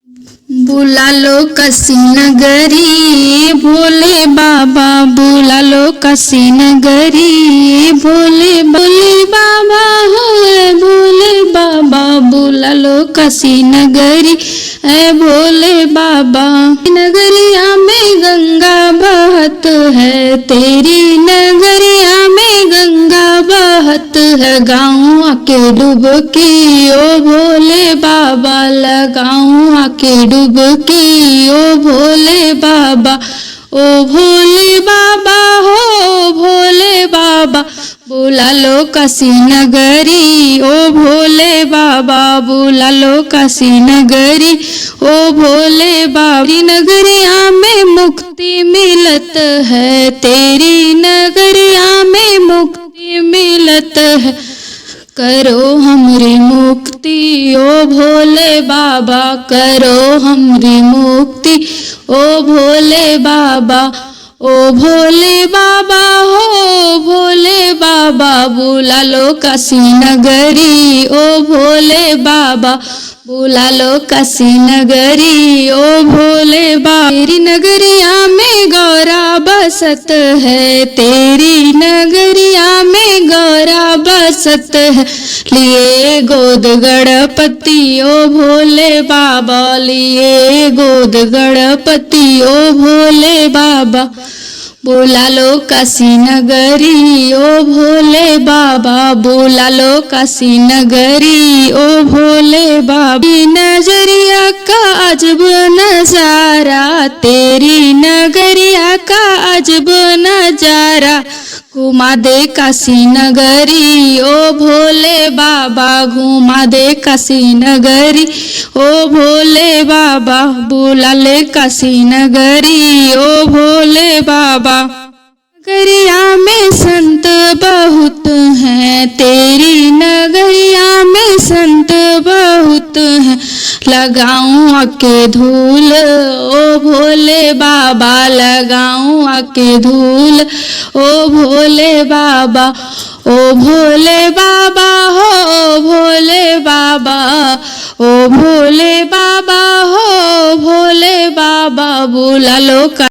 बुला लो काशी नगरी भोले बाबा, बुला लो काशी नगरी भोले भोले बाबा है भोले बाबा, बुला लो काशी नगरी है भोले बाबा। नगरिया में गंगा बहत है, तेरी नगरिया में गंगा बहत है, गाँव आके डुबकी ओ भोले बाबा, लगाऊं आके डुबकी ओ भोले बाबा। ओ भोले बाबा हो भोले बाबा, बुला लो काशी नगरी ओ भोले बाबा, बुला लो काशी नगरी ओ भोले बाबा। नगरिया में मुक्ति मिलत है, तेरी नगरिया में मुक्ति मिलत है, करो हमरी मुक्ति ओ भोले बाबा, करो हमरी मुक्ति ओ भोले बाबा। ओ भोले बाबा हो भोले बाबा, बुला लो काशी नगरी ओ भोले बाबा, बुला लो काशी नगरी ओ भोले बाबा। तेरी नगरिया में गौरा बसत है, तेरी नगरिया में गौरा बसत है, लिए गोद गणपति ओ भोले बाबा, लिए गोद गणपति ओ भोले बाबा। बुला लो काशी नगरी ओ भोले बाबा, बुला लो काशी नगरी ओ भोले बाबा। नजरिया का अजब नजारा, तेरी नगरिया का अजब नजारा, घुमा दे काशी नगरी ओ भोले बाबा, घुमा दे काशी नगरी ओ भोले बाबा, बुला ले काशी नगरी ओ भोले बाबा। नगरिया में संत बहुत हैं, तेरी नगरिया में संत बहुत हैं, लगाऊं आके धूल ओ भोले बाबा, लगाऊं आके धूल ओ भोले बाबा। ओ भोले बाबा हो भोले बाबा, ओ भोले बाबा हो भोले बाबा, बुला लो